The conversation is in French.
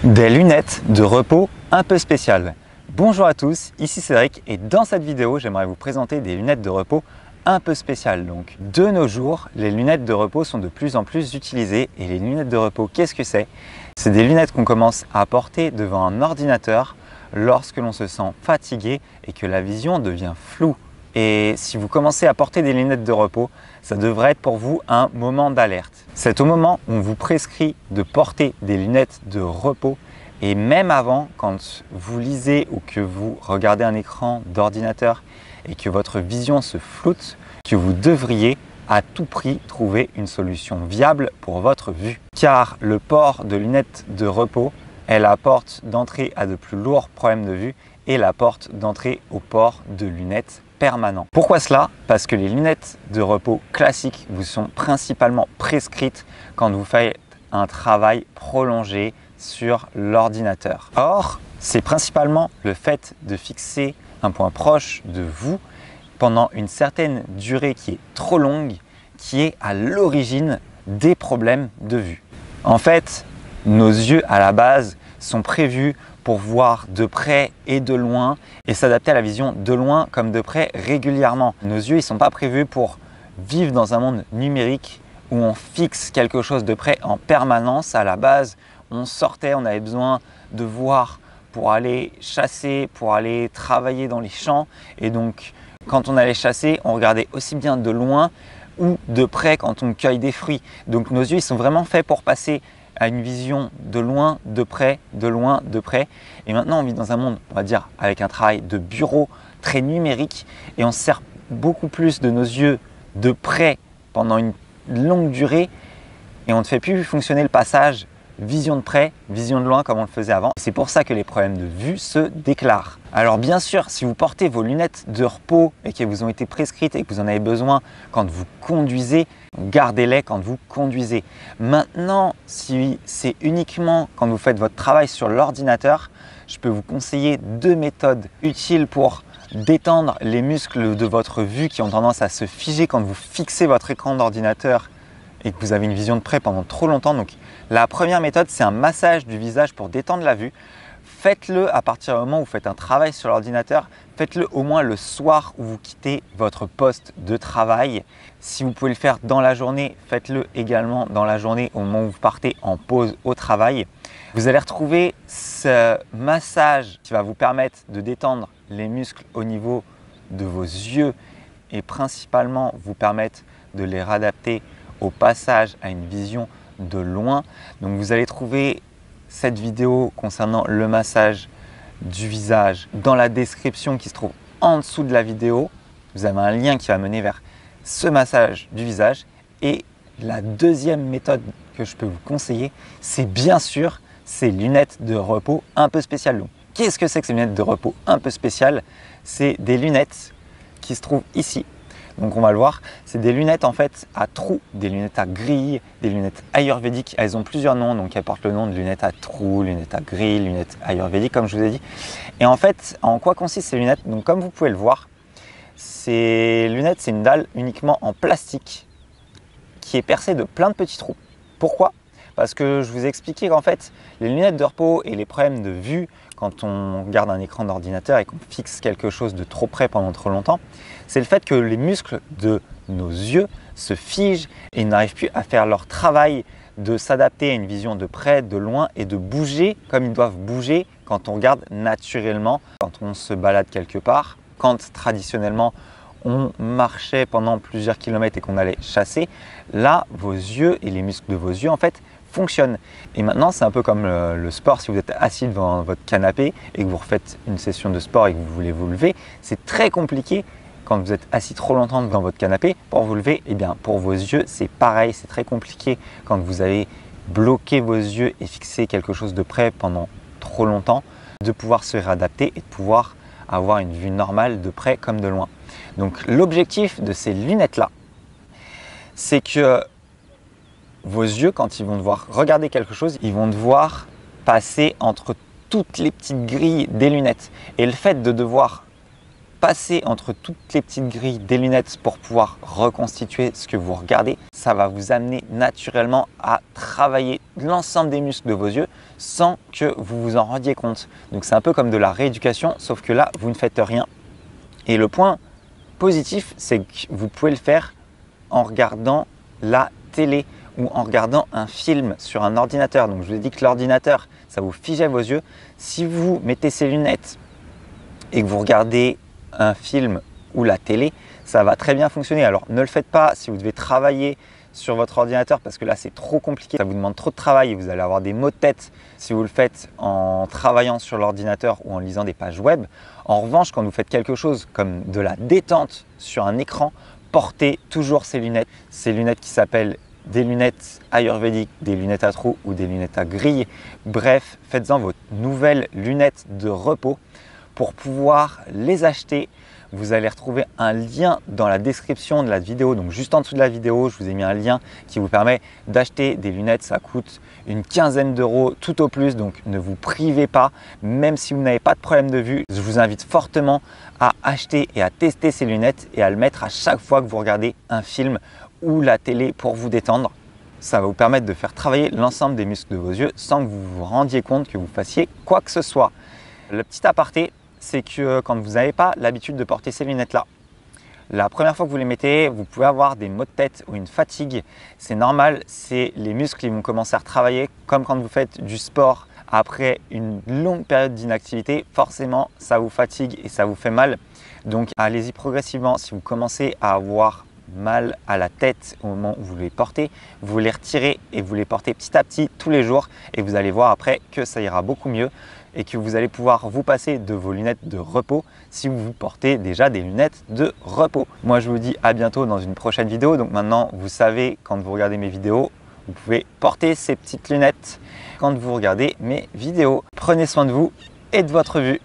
Des lunettes de repos un peu spéciales. Bonjour à tous, ici Cédric et dans cette vidéo, j'aimerais vous présenter des lunettes de repos un peu spéciales. Donc, de nos jours, les lunettes de repos sont de plus en plus utilisées et les lunettes de repos, qu'est-ce que c'est? C'est des lunettes qu'on commence à porter devant un ordinateur lorsque l'on se sent fatigué et que la vision devient floue. Et si vous commencez à porter des lunettes de repos, ça devrait être pour vous un moment d'alerte. C'est au moment où on vous prescrit de porter des lunettes de repos et même avant, quand vous lisez ou que vous regardez un écran d'ordinateur et que votre vision se floute, que vous devriez à tout prix trouver une solution viable pour votre vue. Car le port de lunettes de repos est la porte d'entrée à de plus lourds problèmes de vue et la porte d'entrée au port de lunettes permanent. Pourquoi cela? Parce que les lunettes de repos classiques vous sont principalement prescrites quand vous faites un travail prolongé sur l'ordinateur. Or, c'est principalement le fait de fixer un point proche de vous pendant une certaine durée qui est trop longue qui est à l'origine des problèmes de vue. En fait, nos yeux à la base sont prévus pour voir de près et de loin et s'adapter à la vision de loin comme de près régulièrement. Nos yeux ne sont pas prévus pour vivre dans un monde numérique où on fixe quelque chose de près en permanence. À la base, on sortait, on avait besoin de voir pour aller chasser, pour aller travailler dans les champs. Et donc, quand on allait chasser, on regardait aussi bien de loin ou de près quand on cueille des fruits. Donc nos yeux ils sont vraiment faits pour passer à une vision de loin, de près, de loin, de près. Et maintenant, on vit dans un monde, on va dire, avec un travail de bureau très numérique et on se sert beaucoup plus de nos yeux de près pendant une longue durée et on ne fait plus fonctionner le passage vision de près, vision de loin comme on le faisait avant. C'est pour ça que les problèmes de vue se déclarent. Alors bien sûr, si vous portez vos lunettes de repos et qu'elles vous ont été prescrites et que vous en avez besoin quand vous conduisez, gardez-les quand vous conduisez. Maintenant, si c'est uniquement quand vous faites votre travail sur l'ordinateur, je peux vous conseiller deux méthodes utiles pour détendre les muscles de votre vue qui ont tendance à se figer quand vous fixez votre écran d'ordinateur et que vous avez une vision de près pendant trop longtemps. Donc, la première méthode, c'est un massage du visage pour détendre la vue. Faites-le à partir du moment où vous faites un travail sur l'ordinateur. Faites-le au moins le soir où vous quittez votre poste de travail. Si vous pouvez le faire dans la journée, faites-le également dans la journée au moment où vous partez en pause au travail. Vous allez retrouver ce massage qui va vous permettre de détendre les muscles au niveau de vos yeux et principalement vous permettre de les réadapter au passage à une vision de loin. Donc vous allez trouver cette vidéo concernant le massage du visage dans la description qui se trouve en dessous de la vidéo. Vous avez un lien qui va mener vers ce massage du visage. Et la deuxième méthode que je peux vous conseiller, c'est bien sûr ces lunettes de repos un peu spéciales. Donc, qu'est-ce que c'est que ces lunettes de repos un peu spéciales? C'est des lunettes qui se trouvent ici. Donc on va le voir, c'est des lunettes en fait à trous, des lunettes à grille, des lunettes ayurvédiques. Elles ont plusieurs noms, donc elles portent le nom de lunettes à trous, lunettes à grille, lunettes ayurvédiques comme je vous ai dit. Et en fait, en quoi consistent ces lunettes? Donc comme vous pouvez le voir, ces lunettes, c'est une dalle uniquement en plastique qui est percée de plein de petits trous. Pourquoi? Parce que je vous ai expliqué qu'en fait, les lunettes de repos et les problèmes de vue, quand on regarde un écran d'ordinateur et qu'on fixe quelque chose de trop près pendant trop longtemps, c'est le fait que les muscles de nos yeux se figent et n'arrivent plus à faire leur travail de s'adapter à une vision de près, de loin et de bouger comme ils doivent bouger quand on regarde naturellement, quand on se balade quelque part, quand traditionnellement on marchait pendant plusieurs kilomètres et qu'on allait chasser. Là, vos yeux et les muscles de vos yeux en fait fonctionne. Et maintenant, c'est un peu comme le sport. Si vous êtes assis devant votre canapé et que vous refaites une session de sport et que vous voulez vous lever, c'est très compliqué quand vous êtes assis trop longtemps devant votre canapé pour vous lever. Et bien, pour vos yeux, c'est pareil. C'est très compliqué quand vous avez bloqué vos yeux et fixé quelque chose de près pendant trop longtemps, de pouvoir se réadapter et de pouvoir avoir une vue normale de près comme de loin. Donc, l'objectif de ces lunettes-là, c'est que vos yeux, quand ils vont devoir regarder quelque chose, ils vont devoir passer entre toutes les petites grilles des lunettes. Et le fait de devoir passer entre toutes les petites grilles des lunettes pour pouvoir reconstituer ce que vous regardez, ça va vous amener naturellement à travailler l'ensemble des muscles de vos yeux sans que vous vous en rendiez compte. Donc c'est un peu comme de la rééducation, sauf que là, vous ne faites rien. Et le point positif, c'est que vous pouvez le faire en regardant la télé ou en regardant un film sur un ordinateur. Donc je vous ai dit que l'ordinateur, ça vous figeait vos yeux. Si vous mettez ces lunettes et que vous regardez un film ou la télé, ça va très bien fonctionner. Alors ne le faites pas si vous devez travailler sur votre ordinateur parce que là c'est trop compliqué, ça vous demande trop de travail et vous allez avoir des maux de tête si vous le faites en travaillant sur l'ordinateur ou en lisant des pages web. En revanche, quand vous faites quelque chose comme de la détente sur un écran, portez toujours ces lunettes qui s'appellent des lunettes ayurvédiques, des lunettes à trous ou des lunettes à grille. Bref, faites-en vos nouvelles lunettes de repos. Pour pouvoir les acheter, vous allez retrouver un lien dans la description de la vidéo. Donc juste en dessous de la vidéo, je vous ai mis un lien qui vous permet d'acheter des lunettes. Ça coûte une quinzaine d'euros tout au plus, donc ne vous privez pas. Même si vous n'avez pas de problème de vue, je vous invite fortement à acheter et à tester ces lunettes et à le mettre à chaque fois que vous regardez un film ou la télé pour vous détendre. Ça va vous permettre de faire travailler l'ensemble des muscles de vos yeux sans que vous vous rendiez compte que vous fassiez quoi que ce soit. Le petit aparté, c'est que quand vous n'avez pas l'habitude de porter ces lunettes-là, la première fois que vous les mettez, vous pouvez avoir des maux de tête ou une fatigue. C'est normal, c'est les muscles qui vont commencer à retravailler, comme quand vous faites du sport après une longue période d'inactivité. Forcément, ça vous fatigue et ça vous fait mal. Donc allez-y progressivement. Si vous commencez à avoir mal à la tête au moment où vous les portez, vous les retirez et vous les portez petit à petit tous les jours et vous allez voir après que ça ira beaucoup mieux et que vous allez pouvoir vous passer de vos lunettes de repos si vous portez déjà des lunettes de repos. Moi je vous dis à bientôt dans une prochaine vidéo. Donc maintenant vous savez, quand vous regardez mes vidéos, vous pouvez porter ces petites lunettes quand vous regardez mes vidéos. Prenez soin de vous et de votre vue.